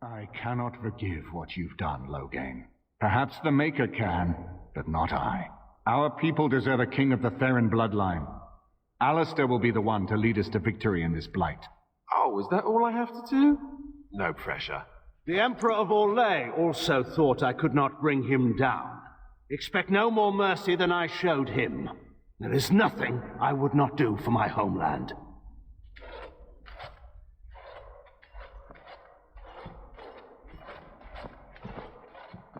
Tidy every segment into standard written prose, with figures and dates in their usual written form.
I cannot forgive what you've done, Loghain. Perhaps the Maker can, but not I. Our people deserve a king of the Theron bloodline. Alistair will be the one to lead us to victory in this blight. Oh, is that all I have to do? No pressure. The Emperor of Orlais also thought I could not bring him down. Expect no more mercy than I showed him. There is nothing I would not do for my homeland.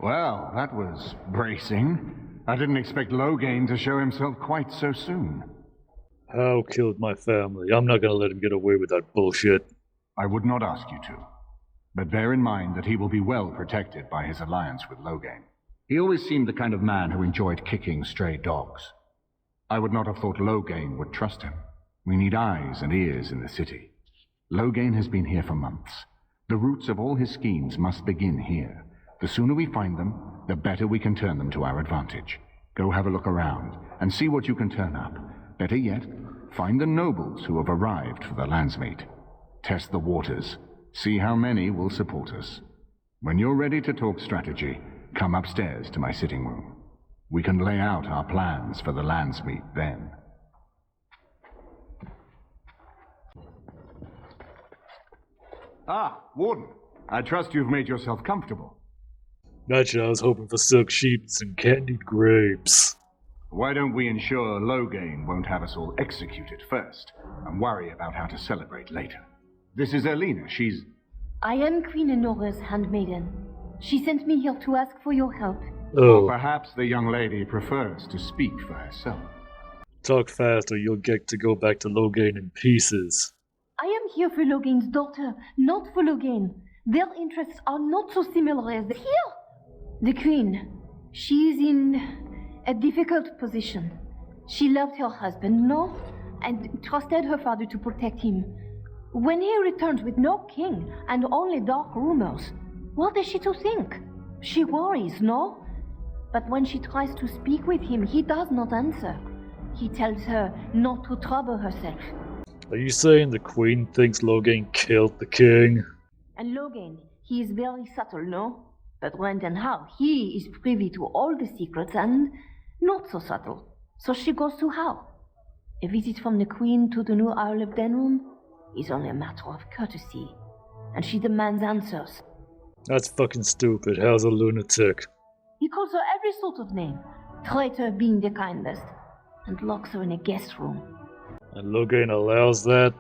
Well, that was bracing. I didn't expect Loghain to show himself quite so soon. Howe killed my family. I'm not gonna let him get away with that bullshit. I would not ask you to. But bear in mind that he will be well protected by his alliance with Loghain. He always seemed the kind of man who enjoyed kicking stray dogs. I would not have thought Loghain would trust him. We need eyes and ears in the city. Loghain has been here for months. The roots of all his schemes must begin here. The sooner we find them, the better we can turn them to our advantage. Go have a look around, and see what you can turn up. Better yet, find the nobles who have arrived for the landsmeet. Test the waters. See how many will support us. When you're ready to talk strategy, come upstairs to my sitting room. We can lay out our plans for the landsmeet then. Ah, Warden. I trust you've made yourself comfortable. Gotcha, I was hoping for silk sheets and candied grapes. Why don't we ensure Loghain won't have us all executed first, and worry about how to celebrate later? This is Elena. She's... I am Queen Enora's handmaiden. She sent me here to ask for your help. Oh, Or perhaps the young lady prefers to speak for herself. talk fast or you'll get to go back to Loghain in pieces. I am here for Loghain's daughter, not for Loghain. Their interests are not so similar as here. The Queen, she is in a difficult position. She loved her husband, no, and trusted her father to protect him. When he returns with no king and only dark rumors, what is she to think? She worries, no? But when she tries to speak with him, he does not answer. He tells her not to trouble herself. Are you saying the Queen thinks Loghain killed the king? And Loghain, he is very subtle, no? But Brendan Howe, he is privy to all the secrets and not so subtle. So she goes to Howe. A visit from the Queen to the new Isle of Denham is only a matter of courtesy, and she demands answers. That's fucking stupid. How's a lunatic? He calls her every sort of name, traitor being the kindest, and locks her in a guest room. And Loghain allows that?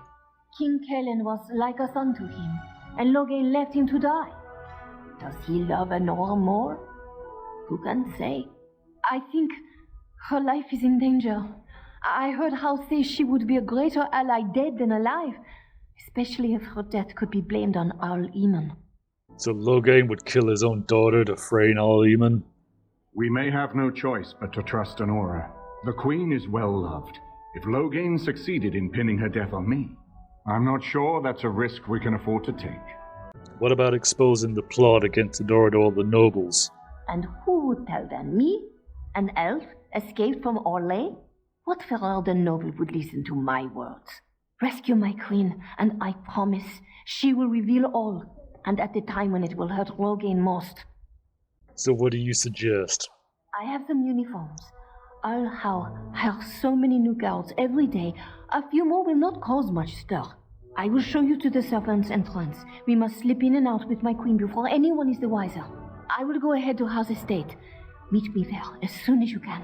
King Kellen was like a son to him, and Loghain left him to die. Does he love Honora more? Who can say? I think her life is in danger. I heard Howe say she would be a greater ally dead than alive, especially if her death could be blamed on Arl Eamon. So Loghain would kill his own daughter to Freyne Al-Eamon? We may have no choice but to trust Honora. The Queen is well loved. If Loghain succeeded in pinning her death on me, I'm not sure that's a risk we can afford to take. What about exposing the plot against Honora to all the nobles? And who would tell them? Me? An elf escaped from Orlais? What Ferrarden noble would listen to my words? Rescue my queen, and I promise she will reveal all, and at the time when it will hurt Loghain most. So what do you suggest? I have some uniforms. I'll hire so many new guards every day. A few more will not cause much stir. I will show you to the servants' entrance. We must slip in and out with my queen before anyone is the wiser. I will go ahead to House Estate. Meet me there as soon as you can.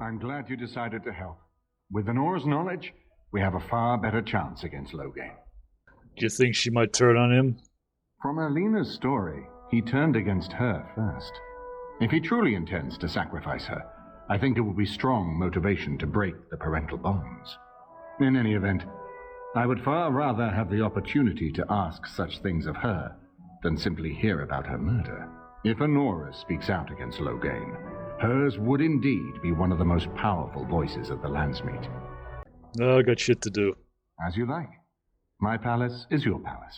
I'm glad you decided to help. With Honora's knowledge, we have a far better chance against Loghain. Do you think she might turn on him? From Alina's story, he turned against her first. If he truly intends to sacrifice her, I think it will be strong motivation to break the parental bonds. In any event, I would far rather have the opportunity to ask such things of her than simply hear about her murder. If Honora speaks out against Loghain, hers would indeed be one of the most powerful voices of the landsmeet. No, I got shit to do. As you like. My palace is your palace.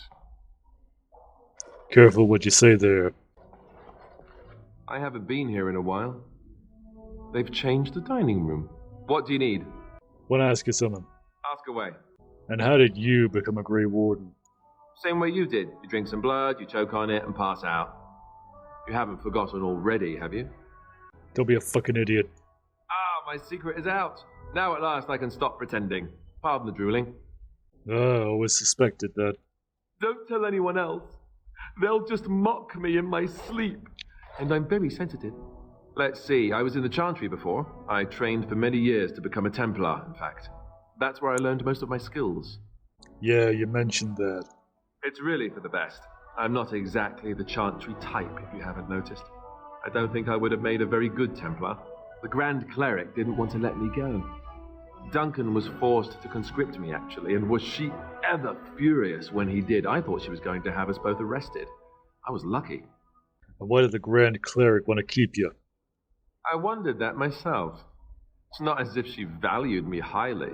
Careful what you say there. I haven't been here in a while. They've changed the dining room. What do you need? Want to ask you something. Ask away. And how did you become a Grey Warden? Same way you did. You drink some blood, you choke on it, and pass out. You haven't forgotten already, have you? Don't be a fucking idiot. Ah, my secret is out. Now at last I can stop pretending. Pardon the drooling. I always suspected that. Don't tell anyone else. They'll just mock me in my sleep. And I'm very sensitive. Let's see, I was in the Chantry before. I trained for many years to become a Templar, in fact. That's where I learned most of my skills. Yeah, you mentioned that. It's really for the best. I'm not exactly the Chantry type, if you haven't noticed. I don't think I would have made a very good Templar. The Grand Cleric didn't want to let me go. Duncan was forced to conscript me, actually, and was she ever furious when he did. I thought she was going to have us both arrested. I was lucky. And why did the Grand Cleric want to keep you? I wondered that myself. It's not as if she valued me highly.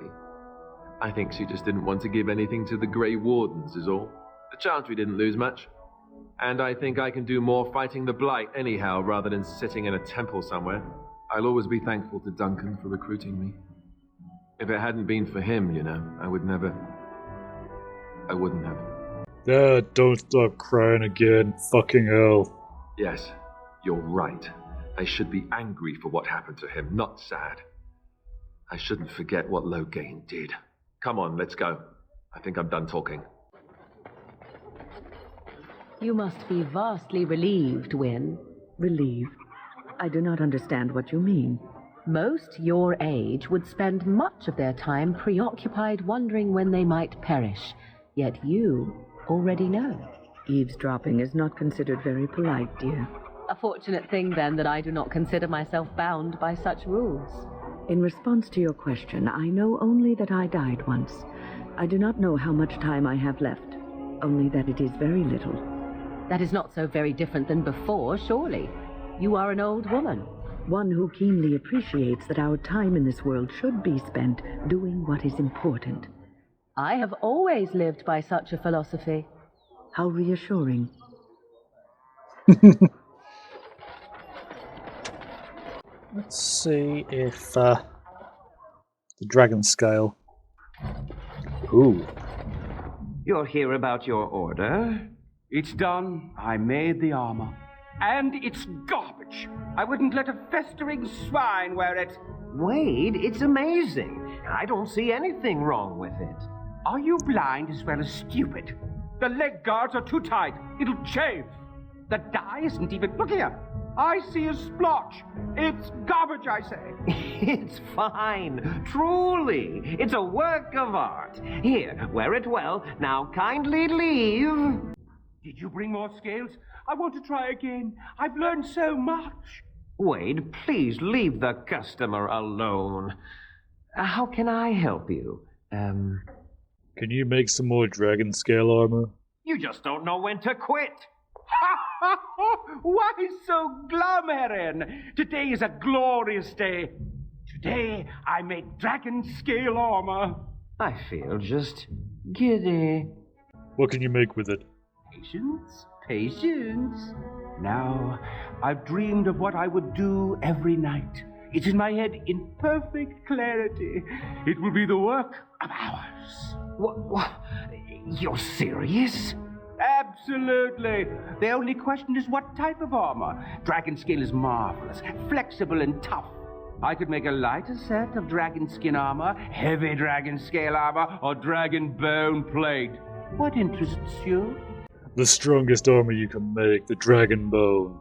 I think she just didn't want to give anything to the Grey Wardens, is all. The Chantry didn't lose much. And I think I can do more fighting the Blight anyhow, rather than sitting in a temple somewhere. I'll always be thankful to Duncan for recruiting me. If it hadn't been for him, you know, I wouldn't have. Don't stop crying again. Fucking hell. Yes, you're right. I should be angry for what happened to him, not sad. I shouldn't forget what Loghain did. Come on, let's go. I think I'm done talking. You must be vastly relieved, Wynne. Relieved? I do not understand what you mean. Most your age would spend much of their time preoccupied wondering when they might perish. Yet you already know. Eavesdropping is not considered very polite, dear. A fortunate thing, then, that I do not consider myself bound by such rules. In response to your question, I know only that I died once. I do not know how much time I have left, only that it is very little. That is not so very different than before, surely. You are an old woman. One who keenly appreciates that our time in this world should be spent doing what is important. I have always lived by such a philosophy. How reassuring. Let's see if the dragon scale. Ooh. You're here about your order? It's done. I made the armor. And it's garbage. I wouldn't let a festering swine wear it. Wade, it's amazing. I don't see anything wrong with it. Are you blind as well as stupid? The leg guards are too tight. It'll chafe. The dye isn't even... Look here. I see a splotch. It's garbage, I say. It's fine. Truly. It's a work of art. Here, wear it well. Now kindly leave. Did you bring more scales? I want to try again. I've learned so much. Wade, please leave the customer alone. How can I help you? Can you make some more dragon scale armor? You just don't know when to quit. Why so glum, Heron? Today is a glorious day. Today I make dragon scale armor. I feel just giddy. What can you make with it? Patience, patience. Now, I've dreamed of what I would do every night. It's in my head in perfect clarity. It will be the work of hours. What? You're serious? Absolutely. The only question is what type of armor. Dragon scale is marvelous, flexible and tough. I could make a lighter set of dragon skin armor, heavy dragon scale armor, or dragon bone plate. What interests you? The strongest armor you can make, the dragon bone.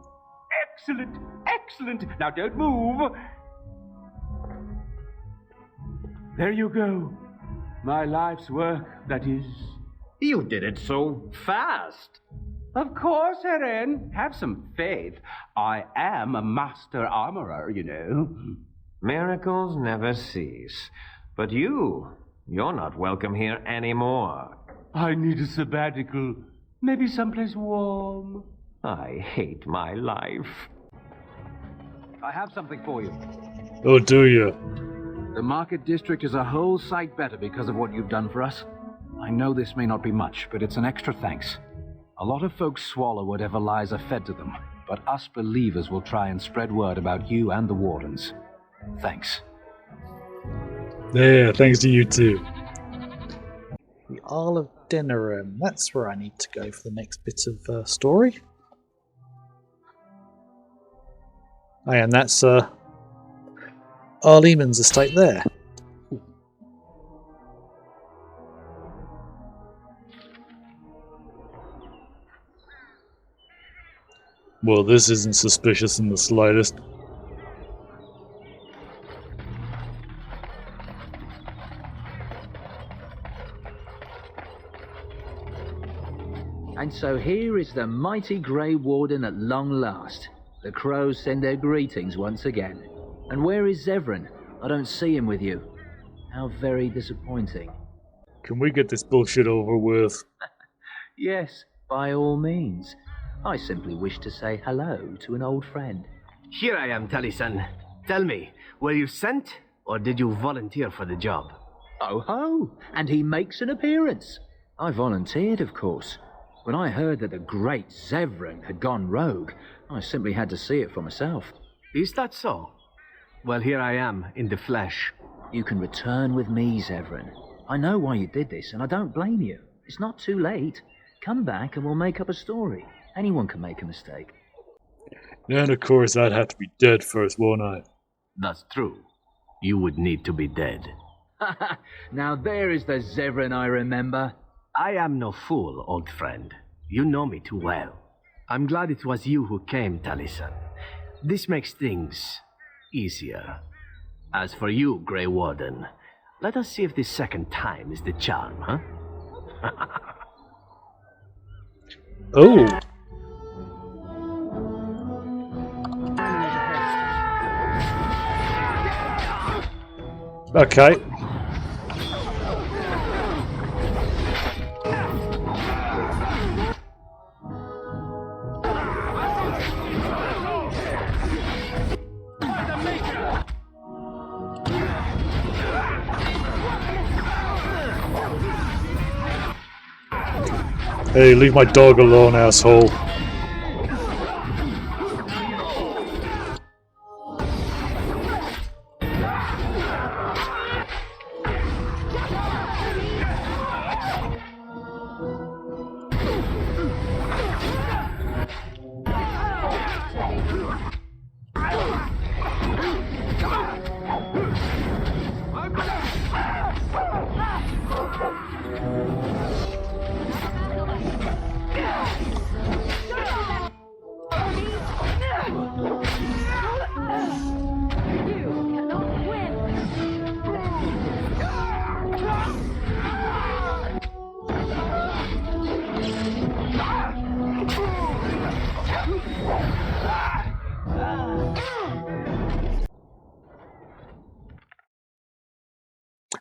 Excellent, excellent. Now don't move. There you go. My life's work, that is. You did it so fast. Of course, Eren. Have some faith. I am a master armorer, you know. Miracles never cease. But you're not welcome here anymore. I need a sabbatical. Maybe someplace warm. I hate my life. I have something for you. Oh, do you? The Market District is a whole sight better because of what you've done for us. I know this may not be much, but it's an extra thanks. A lot of folks swallow whatever lies are fed to them, but us believers will try and spread word about you and the Wardens. Thanks. Yeah, thanks to you too. The Isle of Denerim. That's where I need to go for the next bit of story. Oh, yeah, and that's Arleman's estate there. Well, this isn't suspicious in the slightest. And so here is the mighty Grey Warden at long last. The crows send their greetings once again. And where is Zevran? I don't see him with you. How very disappointing. Can we get this bullshit over with? Yes, by all means. I simply wish to say hello to an old friend. Here I am, Taliesin. Tell me, were you sent, or did you volunteer for the job? Oh ho! And he makes an appearance. I volunteered, of course. When I heard that the great Zevran had gone rogue, I simply had to see it for myself. Is that so? Well, here I am, in the flesh. You can return with me, Zevran. I know why you did this, and I don't blame you. It's not too late. Come back and we'll make up a story. Anyone can make a mistake. And of course I'd have to be dead first, won't I? That's true. You would need to be dead. Now there is the Zevran I remember. I am no fool, old friend. You know me too well. I'm glad it was you who came, Taliesin. This makes things easier. As for you, Grey Warden, let us see if this second time is the charm, huh? Oh! Okay. Hey, leave my dog alone, asshole.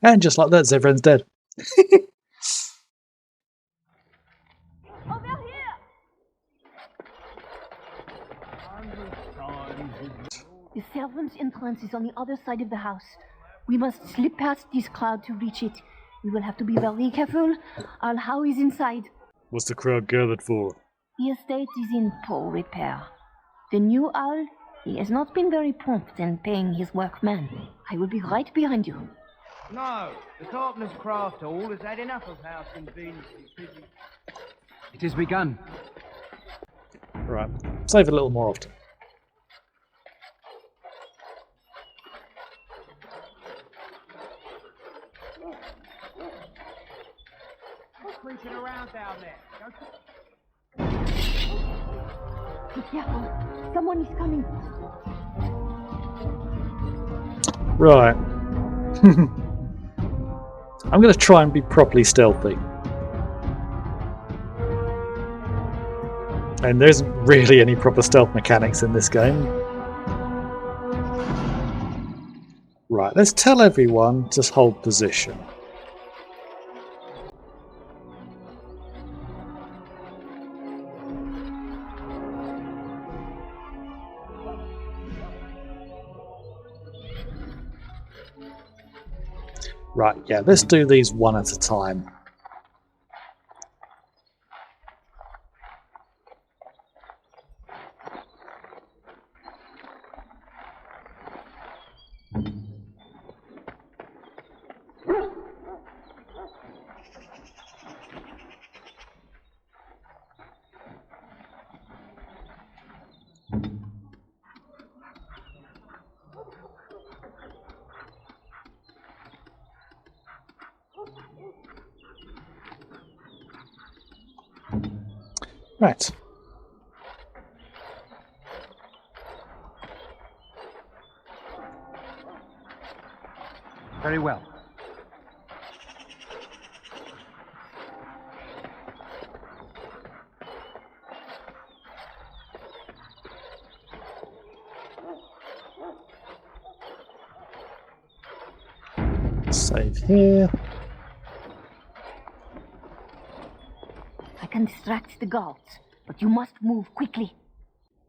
And just like that, Zevran's dead. Over here! The servants' entrance is on the other side of the house. We must slip past this crowd to reach it. We will have to be very careful. Our Howe is inside. What's the crowd gathered for? The estate is in poor repair. The new owl, he has not been very prompt in paying his workmen. I will be right behind you. No, the carpenter's craft hall has had enough of house and beans. It has begun. Right, save a little more often. Creeping around down there. Be careful. Someone is coming. Right. I'm going to try and be properly stealthy. And there isn't really any proper stealth mechanics in this game. Right, let's tell everyone to hold position. Right, yeah, let's do these one at a time. Right. Very well. Save here. I can distract the guards, but you must move quickly.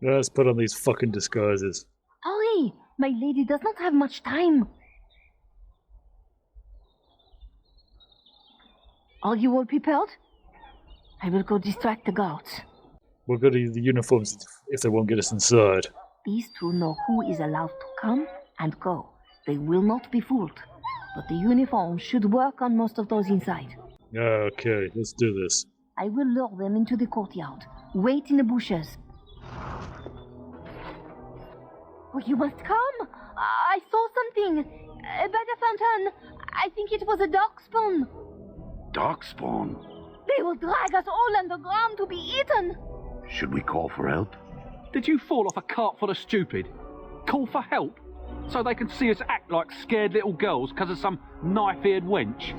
Let's put on these fucking disguises. Hurry! My lady does not have much time. Are you all prepared? I will go distract the guards. We'll go to the uniforms if they won't get us inside. These two know who is allowed to come and go. They will not be fooled. But the uniforms should work on most of those inside. Okay, let's do this. I will lure them into the courtyard. Wait in the bushes. Oh, you must come! I saw something! By the fountain! I think it was a darkspawn! Darkspawn? They will drag us all underground to be eaten! Should we call for help? Did you fall off a cart full of stupid? Call for help? So they can see us act like scared little girls because of some knife-eared wench?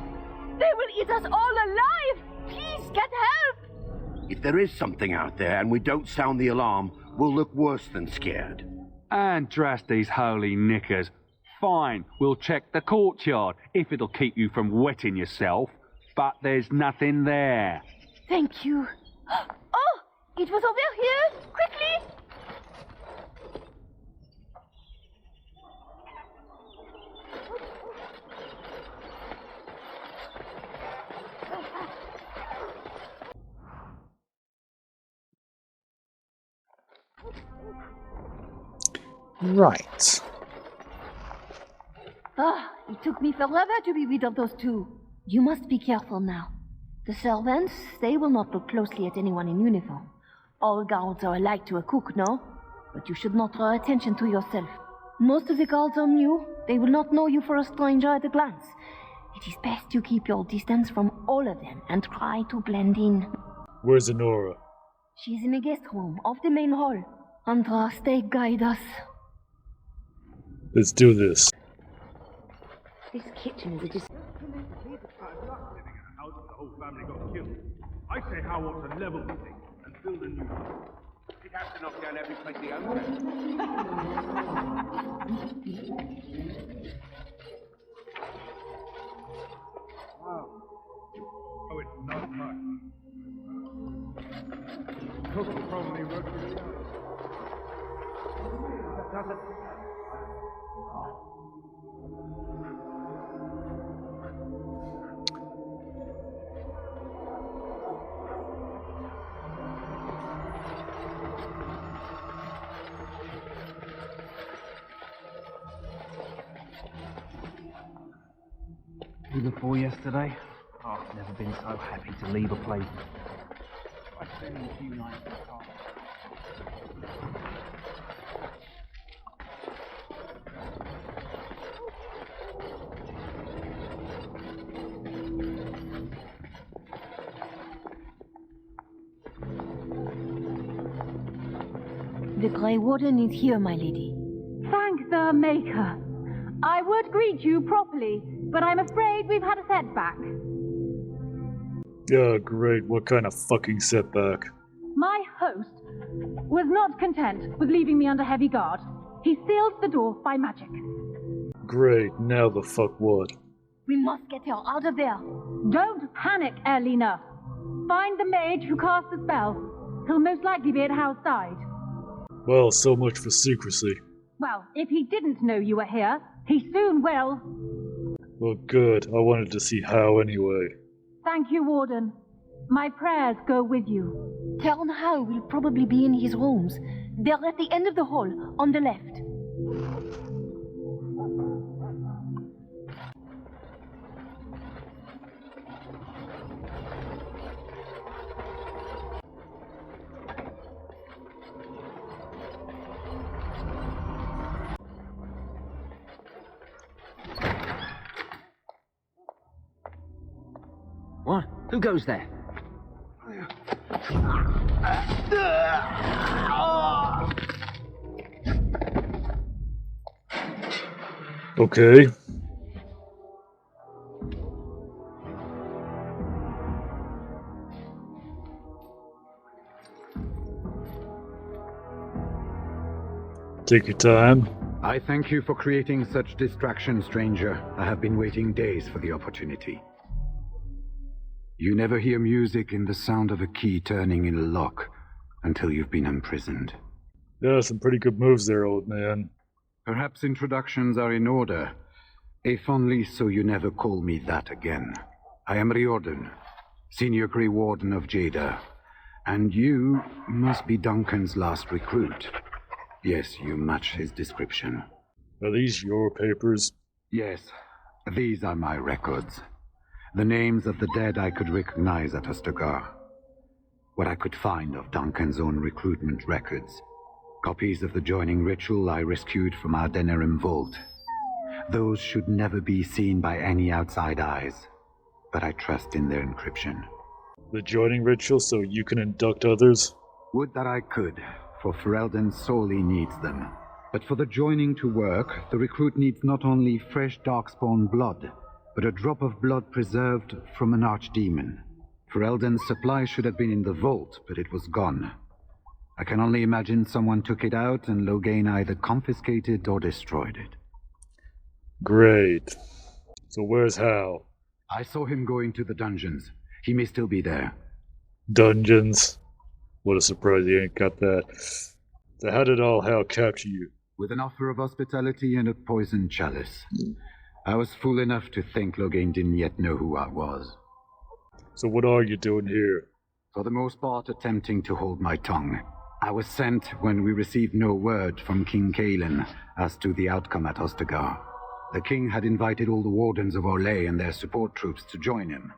They will eat us all alive! Please, get help! If there is something out there and we don't sound the alarm, we'll look worse than scared. And drast these holy knickers. Fine, we'll check the courtyard, if it'll keep you from wetting yourself. But there's nothing there. Thank you. Oh! It was over here! Quickly! Right. Ah, it took me forever to be rid of those two. You must be careful now. The servants, they will not look closely at anyone in uniform. All guards are alike to a cook, no? But you should not draw attention to yourself. Most of the guards are new. They will not know you for a stranger at a glance. It is best you keep your distance from all of them and try to blend in. Where's Honora? She is in the guest room of the main hall. Andraste, guide us. Let's do this. This kitchen is a I say Howe ought to level the thing and build a new one. He'd have to knock down every place he owns. Wow. Oh, it's not much. Cook probably wrote it down. That does it. Before yesterday, oh, I've never been so happy to leave a place. I spent a few nights in the car. The Grey Warden is here, my lady. Thank the Maker. I would greet you properly, but I'm afraid we've had a setback. Oh, great. What kind of fucking setback? My host was not content with leaving me under heavy guard. He sealed the door by magic. Great. Now the fuck what? We must get her out of there. Don't panic, Erlina. Find the mage who cast the spell. He'll most likely be at Howe's side. Well, so much for secrecy. Well, if he didn't know you were here, he soon will. Well, good. I wanted to see Howe anyway. Thank you, Warden. My prayers go with you. Count Howe will probably be in his rooms. They're at the end of the hall, on the left. What? Who goes there? Okay. Take your time. I thank you for creating such distraction, stranger. I have been waiting days for the opportunity. You never hear music in the sound of a key turning in a lock until you've been imprisoned. Yeah, some pretty good moves there, old man. Perhaps introductions are in order, if only so you never call me that again. I am Riordan, Senior Grey Warden of Jada, and you must be Duncan's last recruit. Yes, you match his description. Are these your papers? Yes, these are my records. The names of the dead I could recognize at Ostagar. What I could find of Duncan's own recruitment records. Copies of the joining ritual I rescued from our Denerim vault. Those should never be seen by any outside eyes, but I trust in their encryption. The joining ritual so you can induct others? Would that I could, for Ferelden sorely needs them. But for the joining to work, the recruit needs not only fresh darkspawn blood, but a drop of blood preserved from an archdemon. Ferelden's supply should have been in the vault, but it was gone. I can only imagine someone took it out and Loghain either confiscated or destroyed it. Great. So where's Howe? I saw him go into the dungeons. He may still be there. Dungeons? What a surprise he ain't got that. So how did all Howe capture you? With an offer of hospitality and a poisoned chalice. I was fool enough to think Loghain didn't yet know who I was. So what are you doing here? For the most part, attempting to hold my tongue. I was sent when we received no word from King Caelan as to the outcome at Ostagar. The king had invited all the wardens of Orlais and their support troops to join him.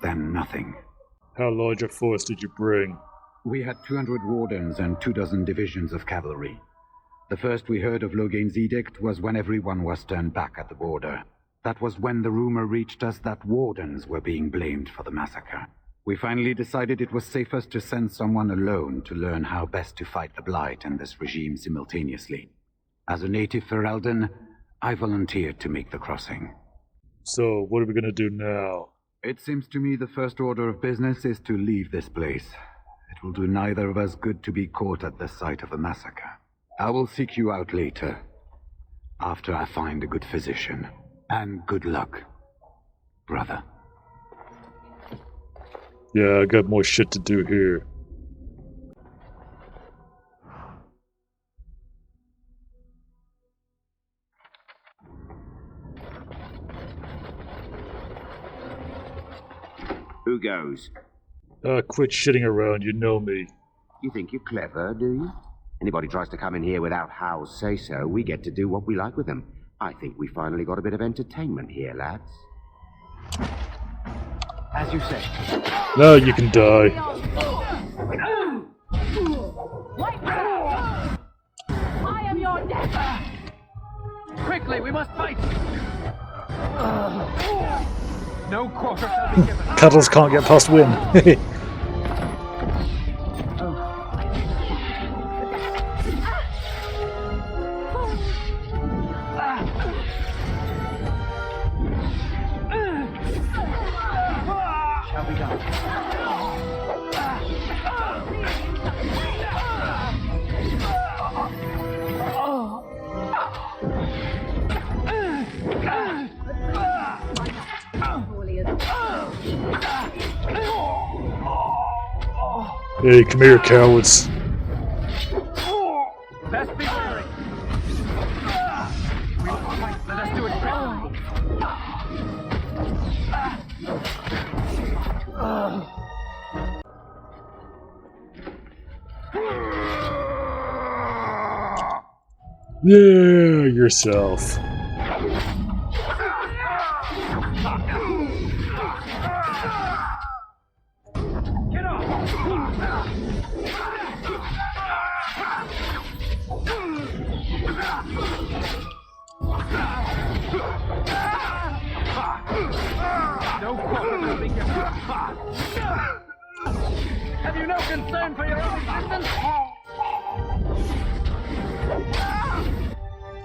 Then nothing. How large a force did you bring? We had 200 wardens and 24 divisions of cavalry. The first we heard of Loghain's edict was when everyone was turned back at the border. That was when the rumor reached us that wardens were being blamed for the massacre. We finally decided it was safest to send someone alone to learn how best to fight the Blight and this regime simultaneously. As a native Ferelden, I volunteered to make the crossing. So, what are we gonna do now? It seems to me the first order of business is to leave this place. It will do neither of us good to be caught at the site of a massacre. I will seek you out later, after I find a good physician. And good luck, brother. Yeah, I got more shit to do here. Who goes? Quit shitting around, you know me. You think you're clever, do you? Anybody tries to come in here without Howe's say-so, we get to do what we like with them. I think we finally got a bit of entertainment here, lads. As you say. Now you can die. I am your death! Quickly, we must fight! No quarter shall be given. Cuddles can't get past Win. Shall be done. Hey, come here, cowards. Best be wary. We will fight. Let us do it quickly. Yeah, yourself. No quarter shall be given. you no concern for your own existence?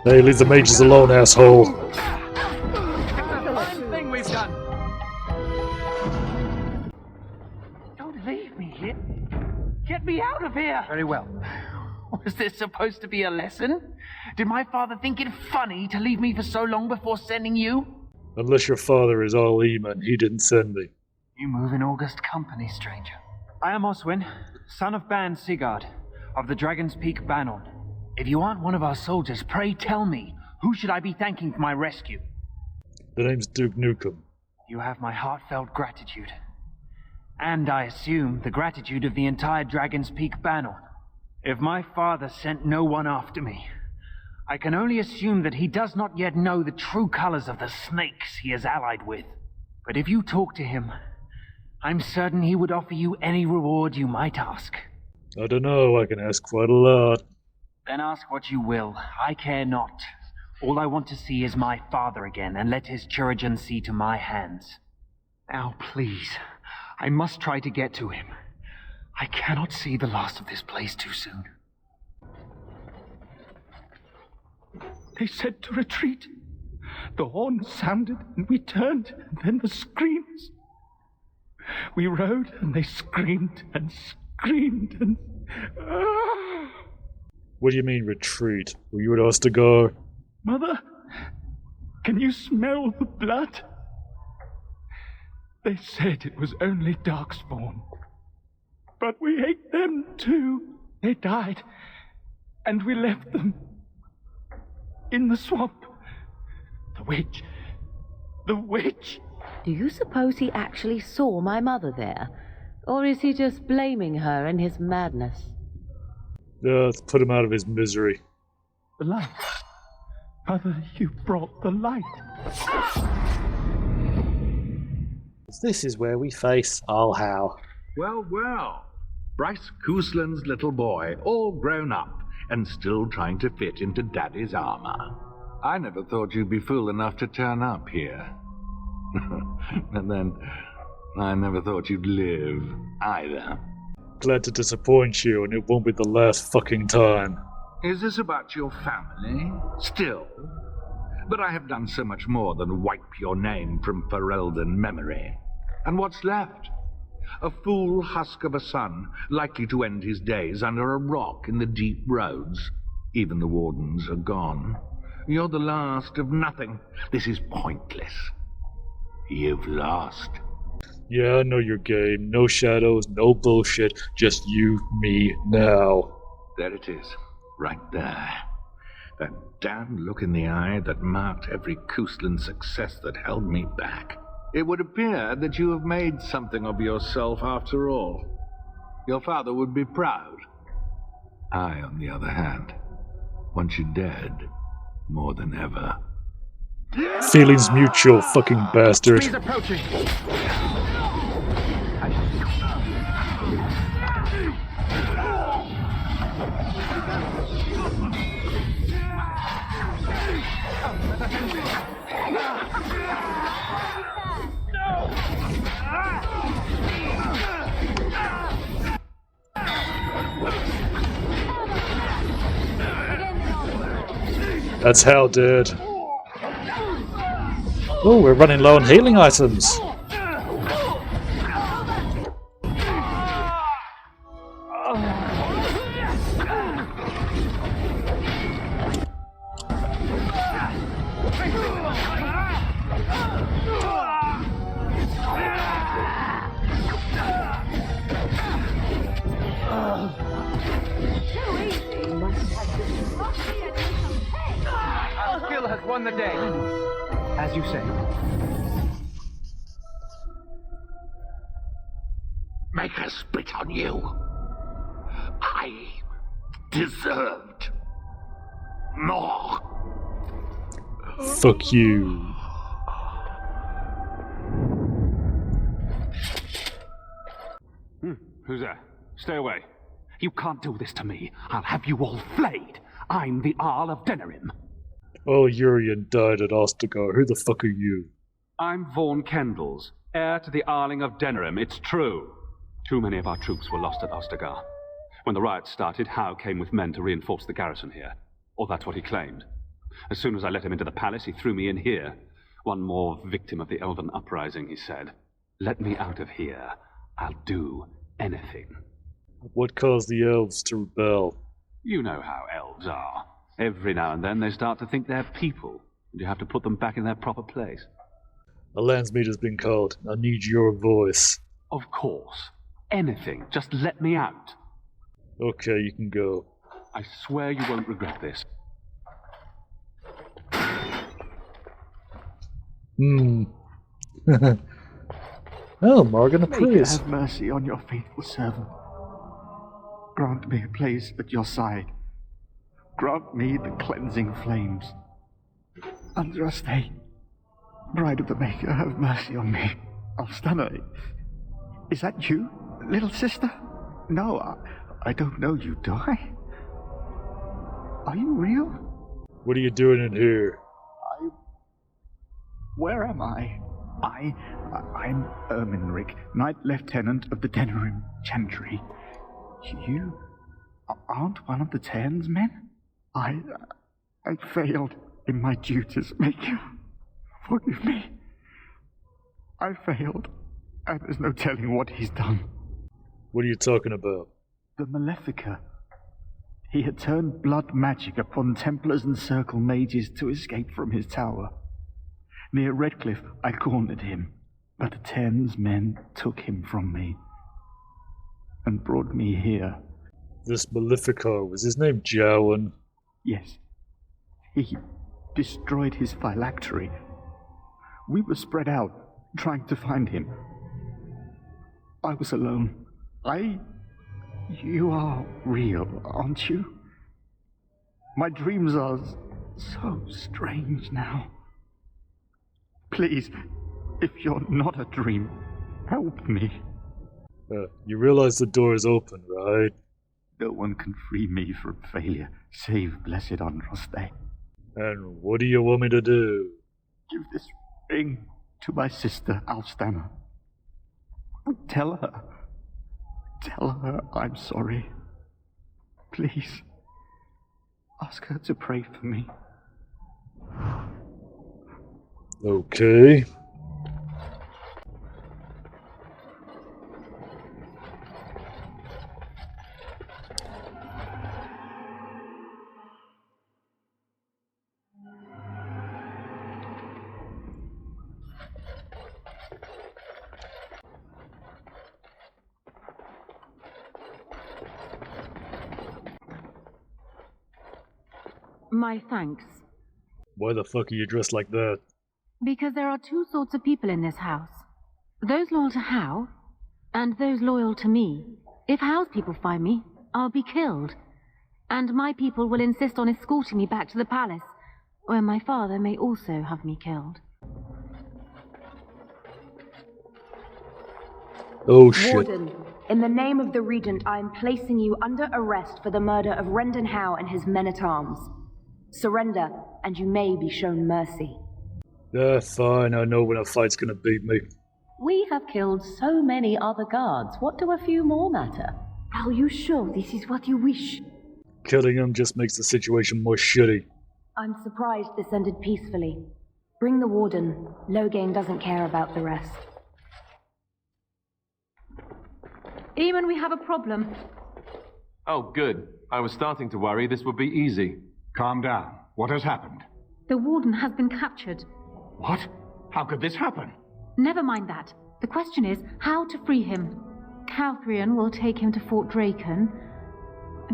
Hey, leave the mages alone, asshole. It's a fine thing we've done. Don't leave me here. Get me out of here. Very well. Was this supposed to be a lesson? Did my father think it funny to leave me for so long before sending you? Unless your father is all Eamon, he didn't send me. You move in august company, stranger. I am Oswin, son of Ban Sigurd, of the Dragon's Peak Banon. If you aren't one of our soldiers, pray tell me, who should I be thanking for my rescue? The name's Duke Nukem. You have my heartfelt gratitude. And I assume the gratitude of the entire Dragon's Peak Banon. If my father sent no one after me, I can only assume that he does not yet know the true colors of the snakes he is allied with. But if you talk to him, I'm certain he would offer you any reward you might ask. I don't know, I can ask quite a lot. Then ask what you will. I care not. All I want to see is my father again, and let his Chirurgeon see to my hands. Now, please, I must try to get to him. I cannot see the last of this place too soon. They said to retreat. The horn sounded, and we turned, and then the screams. We rode, and they screamed, and screamed, and... What do you mean, retreat? Were you at us to go? Mother, can you smell the blood? They said it was only Darkspawn. But we ate them too. They died, and we left them in the swamp. The witch. The witch. Do you suppose he actually saw my mother there? Or is he just blaming her in his madness? Let's put him out of his misery. The light. Mother, you brought the light. This is where we face all Howe. Well, well. Bryce Cousland's little boy, all grown up, and still trying to fit into Daddy's armor. I never thought you'd be fool enough to turn up here. And then, I never thought you'd live, either. Glad to disappoint you, and it won't be the last fucking time. Is this about your family? Still? But I have done so much more than wipe your name from Ferelden memory. And what's left? A fool husk of a son, likely to end his days under a rock in the deep roads. Even the wardens are gone. You're the last of nothing. This is pointless. You've lost. Yeah, I know your game. No shadows, no bullshit. Just you, me, now. There it is. Right there. That damned look in the eye that marked every Cousland success that held me back. It would appear that you have made something of yourself after all. Your father would be proud. I, on the other hand, want you dead more than ever. Feelings mutual, fucking bastard. He's approaching. That's Howe dead. Oh, we're running low on healing items. Our skill has won the day. As you say. Make her spit on you. I deserved more. Fuck you. Who's there? Stay away. You can't do this to me. I'll have you all flayed. I'm the Arl of Denerim. Oh, Urian died at Ostagar. Who the fuck are you? I'm Vaughan Kendalls, heir to the Arling of Denerim. It's true. Too many of our troops were lost at Ostagar. When the riots started, Howe came with men to reinforce the garrison here. Or that's what he claimed. As soon as I let him into the palace, he threw me in here. One more victim of the Elven uprising, he said. Let me out of here. I'll do anything. What caused the elves to rebel? You know how elves are. Every now and then they start to think they're people, and you have to put them back in their proper place. A landsmeet has been called. I need your voice. Of course. Anything. Just let me out. Okay, you can go. I swear you won't regret this. Oh, Morgan, a May you priest. have mercy on your faithful servant. Grant me a place at your side. Grant me the cleansing flames. Andraste, Bride of the Maker, have mercy on me. Alstana, is that you, little sister? No, I don't know you, do I? Are you real? What are you doing in here? Where am I? I'm Erminric, Knight Lieutenant of the Denerim Chantry. You aren't one of the Tairn's men? I failed in my duties, Maker. Forgive me. I failed, and there's no telling what he's done. What are you talking about? The Malefica. He had turned blood magic upon Templars and Circle mages to escape from his tower. Near Redcliffe, I cornered him, but the Tairn's men took him from me and brought me here. This Maleficar, was his name Jowan? Yes. He destroyed his phylactery. We were spread out, trying to find him. I was alone. You are real, aren't you? My dreams are so strange now. Please, if you're not a dream, help me. You realize the door is open, right? No one can free me from failure, save Blessed Andraste. And what do you want me to do? Give this ring to my sister, Alstana. Tell her I'm sorry. Please, ask her to pray for me. Okay. My thanks. Why the fuck are you dressed like that? Because there are two sorts of people in this house. Those loyal to Howe, and those loyal to me. If Howe's people find me, I'll be killed. And my people will insist on escorting me back to the palace, where my father may also have me killed. Oh shit. Warden, in the name of the Regent, I am placing you under arrest for the murder of Rendon Howe and his men-at-arms. Surrender, and you may be shown mercy. Fine, I know when a fight's gonna beat me. We have killed so many other guards. What do a few more matter? Are you sure this is what you wish? Killing him just makes the situation more shitty. I'm surprised this ended peacefully. Bring the Warden. Loghain doesn't care about the rest. Eamon, we have a problem. Oh, good. I was starting to worry this would be easy. Calm down. What has happened? The Warden has been captured. What? How could this happen? Never mind that. The question is how to free him. Calthrian will take him to Fort Draken.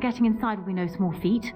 Getting inside will be no small feat.